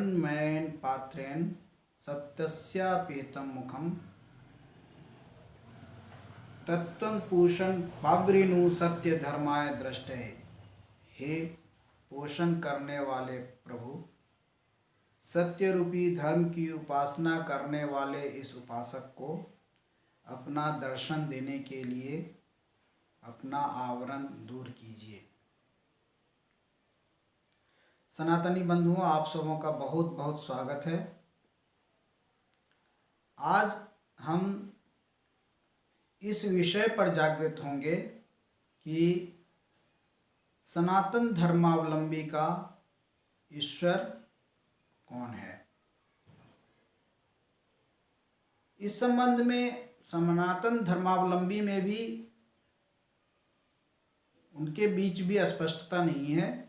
हिरण्मयेन पात्रेण सत्यस्यापेतं मुखम तत्त्वं पूषण पावृणु सत्य धर्माय दृष्टे। हे पोषण करने वाले प्रभु, सत्य रूपी धर्म की उपासना करने वाले इस उपासक को अपना दर्शन देने के लिए अपना आवरण दूर कीजिए। सनातनी बंधुओं, आप सबों का बहुत बहुत स्वागत है। आज हम इस विषय पर जागृत होंगे कि सनातन धर्मावलंबी का ईश्वर कौन है। इस संबंध में सनातन धर्मावलंबी में भी उनके बीच भी स्पष्टता नहीं है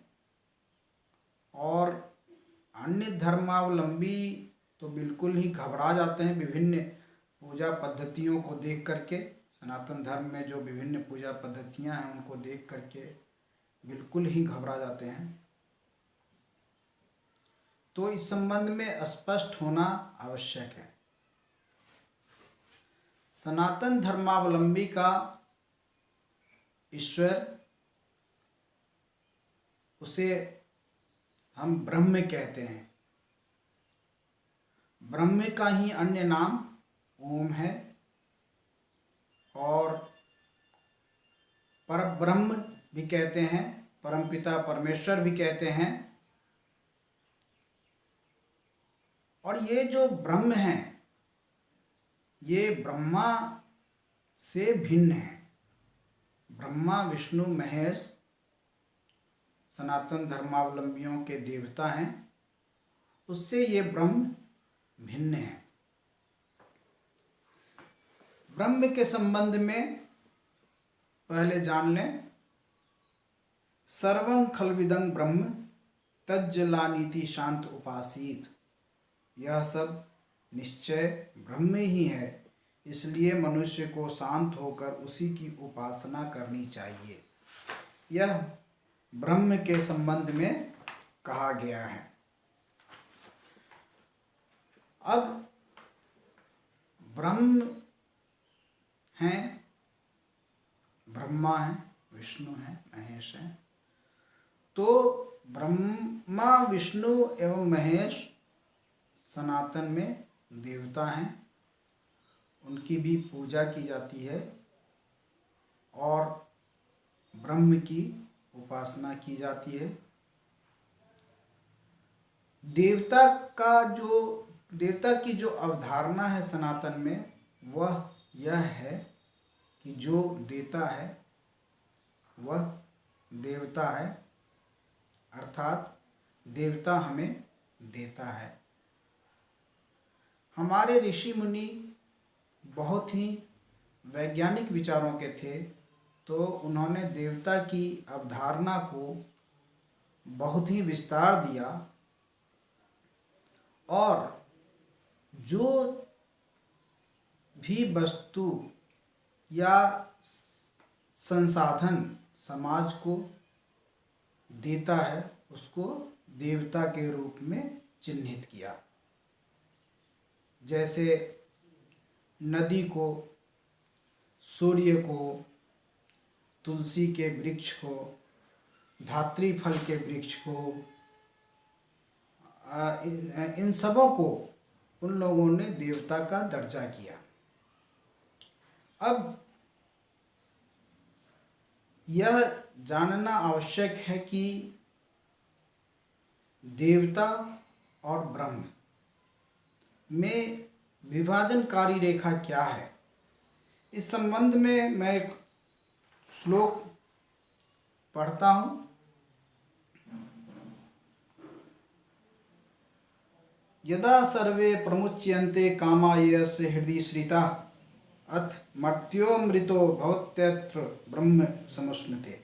और अन्य धर्मावलंबी तो बिल्कुल ही घबरा जाते हैं विभिन्न पूजा पद्धतियों को देख करके। सनातन धर्म में जो विभिन्न पूजा पद्धतियां हैं उनको देख करके बिल्कुल ही घबरा जाते हैं। तो इस संबंध में स्पष्ट होना आवश्यक है। सनातन धर्मावलंबी का ईश्वर, उसे हम ब्रह्म कहते हैं। ब्रह्म का ही अन्य नाम ओम है और परब्रह्म भी कहते हैं, परमपिता परमेश्वर भी कहते हैं। और ये जो ब्रह्म है ये ब्रह्मा से भिन्न है। ब्रह्मा विष्णु महेश सनातन धर्मावलंबियों के देवता हैं, उससे ये ब्रह्म भिन्न है। ब्रह्म के संबंध में पहले जान लें। सर्वं खल्विदं ब्रह्म तज्जलानीति शांत उपासीत। यह सब निश्चय ब्रह्म ही है, इसलिए मनुष्य को शांत होकर उसी की उपासना करनी चाहिए। यह ब्रह्म के संबंध में कहा गया है। अब ब्रह्म हैं, ब्रह्मा हैं, विष्णु हैं, महेश हैं। तो ब्रह्मा विष्णु एवं महेश सनातन में देवता हैं, उनकी भी पूजा की जाती है और ब्रह्म की उपासना की जाती है। देवता की जो अवधारणा है सनातन में, वह यह है कि जो देता है वह देवता है, अर्थात देवता हमें देता है। हमारे ऋषि मुनि बहुत ही वैज्ञानिक विचारों के थे, तो उन्होंने देवता की अवधारणा को बहुत ही विस्तार दिया और जो भी वस्तु या संसाधन समाज को देता है उसको देवता के रूप में चिन्हित किया। जैसे नदी को, सूर्य को, तुलसी के वृक्ष को, धात्री फल के वृक्ष को, इन सबों को उन लोगों ने देवता का दर्जा किया। अब यह जानना आवश्यक है कि देवता और ब्रह्म में विभाजनकारी रेखा क्या है। इस संबंध में मैं एक श्लोक पढ़ता हूँ। यदा सर्वे प्रमुच्यन्ते कामा यस्य हृदि श्रिता अथ मर्त्योमृतो भवत्यत्र ब्रह्म समुष्णते।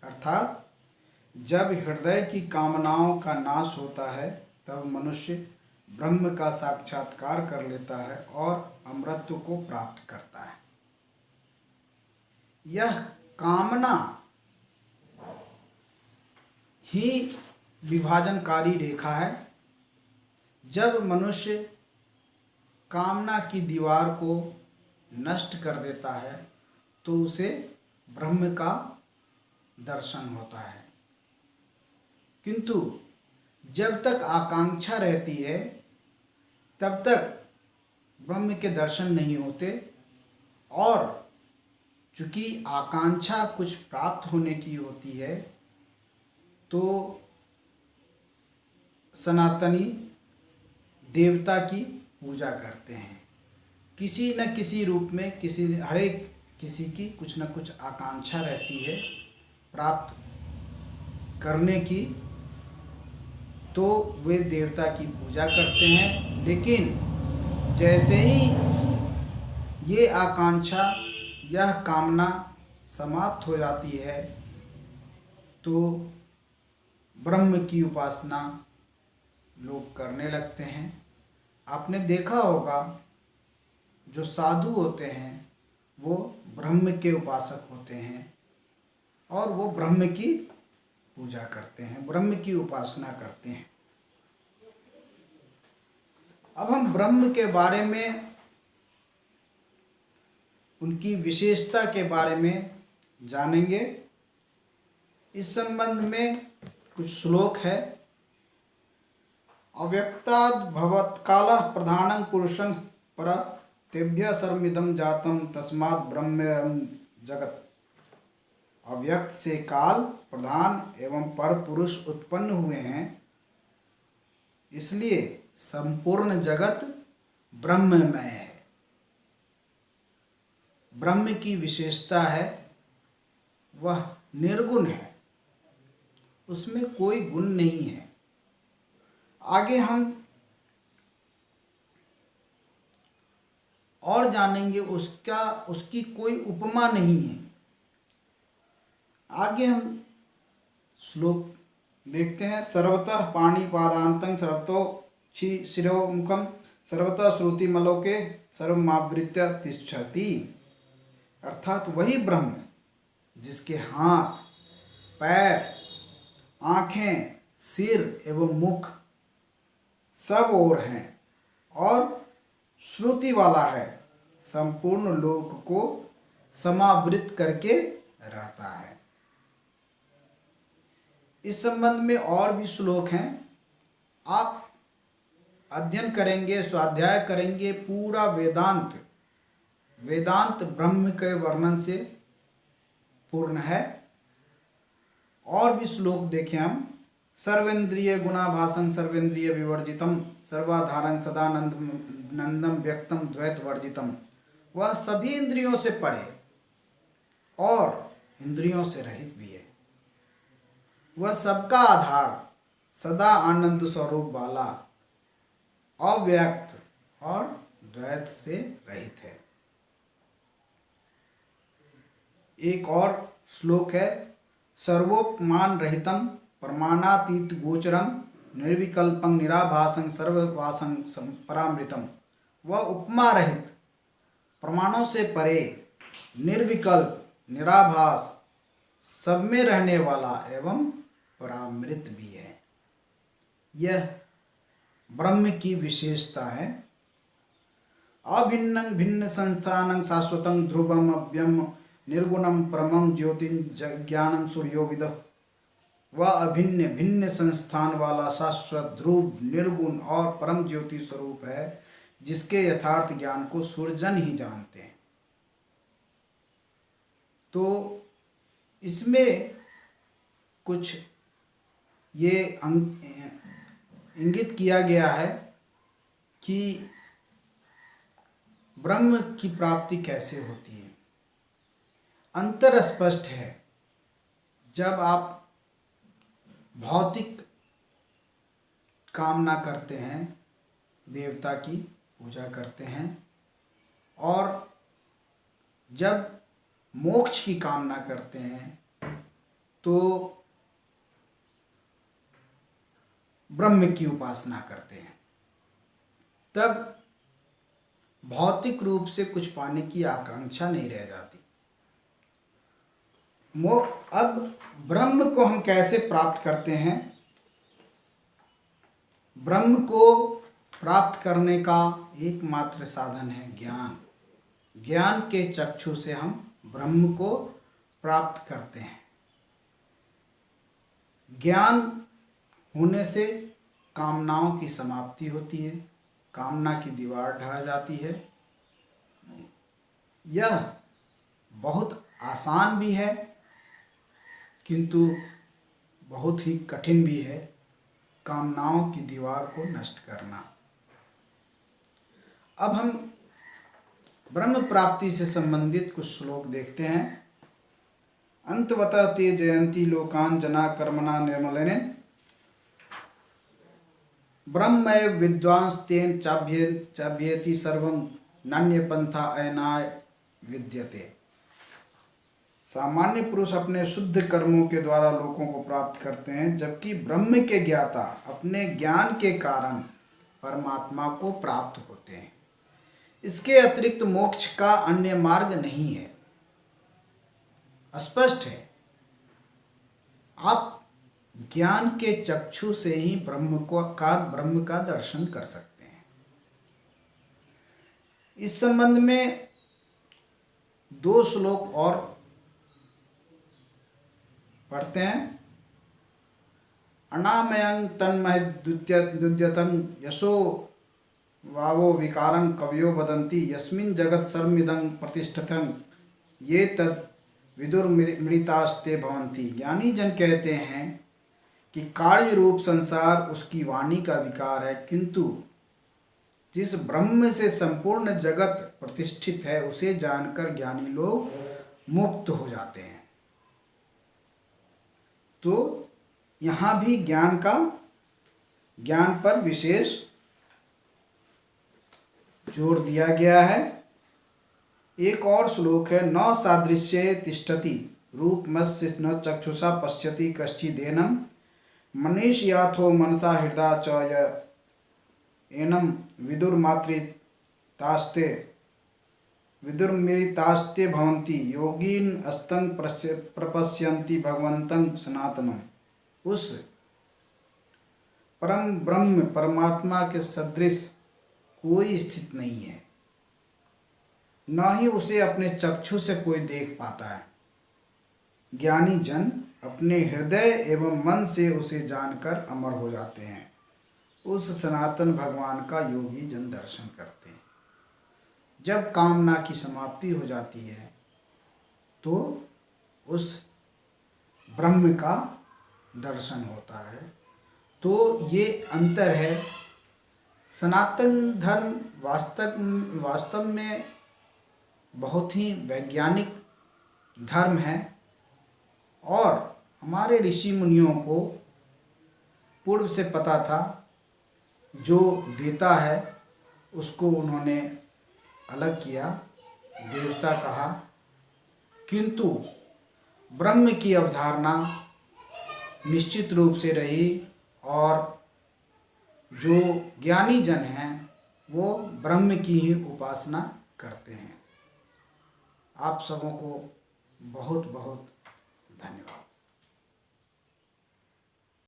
अर्थात जब हृदय की कामनाओं का नाश होता है तब मनुष्य ब्रह्म का साक्षात्कार कर लेता है और अमृत को प्राप्त करता है। यह कामना ही विभाजनकारी रेखा है जब मनुष्य कामना की दीवार को नष्ट कर देता है तो उसे ब्रह्म का दर्शन होता है। किंतु जब तक आकांक्षा रहती है तब तक ब्रह्म के दर्शन नहीं होते, और चूंकि आकांक्षा कुछ प्राप्त होने की होती है तो सनातनी देवता की पूजा करते हैं। किसी न किसी रूप में हर एक किसी की कुछ न कुछ आकांक्षा रहती है प्राप्त करने की, तो वे देवता की पूजा करते हैं। लेकिन जैसे ही ये आकांक्षा, यह कामना समाप्त हो जाती है तो ब्रह्म की उपासना लोग करने लगते हैं। आपने देखा होगा जो साधु होते हैं वो ब्रह्म के उपासक होते हैं और वो ब्रह्म की पूजा करते हैं, ब्रह्म की उपासना करते हैं। अब हम ब्रह्म के बारे में, उनकी विशेषता के बारे में जानेंगे। इस संबंध में कुछ श्लोक है। अव्यक्ताद् भवत्कालः प्रधानं पुरुषं पर तेभ्य सर्वमिदं जातं तस्मात् ब्रह्म जगत। अव्यक्त से काल, प्रधान एवं पर पुरुष उत्पन्न हुए हैं, इसलिए संपूर्ण जगत ब्रह्ममय है। ब्रह्म की विशेषता है वह निर्गुण है, उसमें कोई गुण नहीं है। आगे हम और जानेंगे, उसकी कोई उपमा नहीं है। आगे हम श्लोक देखते हैं। सर्वतः पाणिपादान्तं सर्वतो शिरोमुखं सर्वतः श्रुतिमलोके सर्वमावृत्य तिष्ठति। अर्थात वही ब्रह्म जिसके हाथ, पैर, आँखें, सिर एवं मुख सब ओर हैं और श्रुति वाला है, संपूर्ण लोक को समावृत करके रहता है। इस संबंध में और भी श्लोक हैं। आप अध्ययन करेंगे, स्वाध्याय करेंगे, पूरा वेदांत ब्रह्म के वर्णन से पूर्ण है। और भी श्लोक देखें हम। सर्वेन्द्रिय गुणाभासं सर्वेन्द्रिय विवर्जितम सर्वाधारं सदानंदम व्यक्तम द्वैत वर्जितम। वह सभी इंद्रियों से परे और इंद्रियों से रहित भी है। वह सबका आधार, सदा आनंद स्वरूप वाला, अव्यक्त और द्वैत से रहित है। एक और श्लोक है। सर्वोपमान रहितम प्रमाणातीत गोचरम निर्विकल्पं निराभासं सर्ववासं परामृतम। वह उपमा रहित, प्रमाणों से परे, निर्विकल्प, निराभास, सब में रहने वाला एवं परामृत भी है। यह ब्रह्म की विशेषता है। अभिन्नं भिन्न संस्थानं शाश्वतं ध्रुवम अव्यम निर्गुणं परमं ज्योतिर्ज्ञानं सूर्यो विदः। वह अभिन्न भिन्न संस्थान वाला शाश्वत, ध्रुव, निर्गुण और परम ज्योति स्वरूप है, जिसके यथार्थ ज्ञान को सूर्यजन ही जानते हैं। तो इसमें कुछ ये इंगित किया गया है कि ब्रह्म की प्राप्ति कैसे होती है। अंतर स्पष्ट है। जब आप भौतिक कामना करते हैं, देवता की पूजा करते हैं, और जब मोक्ष की कामना करते हैं तो ब्रह्म की उपासना करते हैं, तब भौतिक रूप से कुछ पाने की आकांक्षा नहीं रह जाती। अब ब्रह्म को हम कैसे प्राप्त करते हैं? ब्रह्म को प्राप्त करने का एकमात्र साधन है ज्ञान। ज्ञान के चक्षु से हम ब्रह्म को प्राप्त करते हैं। ज्ञान होने से कामनाओं की समाप्ति होती है, कामना की दीवार ढह जाती है। यह बहुत आसान भी है किंतु बहुत ही कठिन भी है, कामनाओं की दीवार को नष्ट करना। अब हम ब्रह्म प्राप्ति से संबंधित कुछ श्लोक देखते हैं। अंतवतः ते जयंती लोकान जना कर्मणा निर्मलेन ब्रह्मैव विद्वांस्तेन चाभ्येति सर्वं नान्य पंथा अयनाय विद्यते। सामान्य पुरुष अपने शुद्ध कर्मों के द्वारा लोकों को प्राप्त करते हैं, जबकि ब्रह्म के ज्ञाता अपने ज्ञान के कारण परमात्मा को प्राप्त होते हैं। इसके अतिरिक्त मोक्ष का अन्य मार्ग नहीं है। स्पष्ट है, आप ज्ञान के चक्षु से ही ब्रह्म का दर्शन कर सकते हैं। इस संबंध में 2 श्लोक और पढ़ते हैं। अनामयं तन्महद्युद्यतं यशो वावो विकारं कवयो वदन्ति यस्मिन् जगत् सर्वमिदं प्रतिष्ठितं ये तद विदुर्मृतास्ते भवन्ति। ज्ञानी जन कहते हैं कि कार्य रूप संसार उसकी वाणी का विकार है, किंतु जिस ब्रह्म से संपूर्ण जगत प्रतिष्ठित है उसे जानकर ज्ञानी लोग मुक्त हो जाते हैं। तो यहाँ भी ज्ञान पर विशेष जोर दिया गया है। एक और श्लोक है, न सादृश्ये तिष्ठति रूपमस्य न चक्षुषा पश्यति कश्चिदेनम मनीष याथो मनसा हृदा च एनम विदुर्मृतास्ते भवन्ति योगीन अस्तं प्रपश्यन्ति भगवन्तं सनातनम। उस परम ब्रह्म परमात्मा के सदृश कोई स्थित नहीं है, न ही उसे अपने चक्षु से कोई देख पाता है। ज्ञानी जन अपने हृदय एवं मन से उसे जानकर अमर हो जाते हैं। उस सनातन भगवान का योगी जन दर्शन करते हैं। जब कामना की समाप्ति हो जाती है तो उस ब्रह्म का दर्शन होता है। तो ये अंतर है। सनातन धर्म वास्तव में बहुत ही वैज्ञानिक धर्म है और हमारे ऋषि मुनियों को पूर्व से पता था, जो देता है उसको उन्होंने अलग किया, देवता कहा, किंतु ब्रह्म की अवधारणा निश्चित रूप से रही और जो ज्ञानी जन हैं वो ब्रह्म की ही उपासना करते हैं। आप सबों को बहुत बहुत धन्यवाद।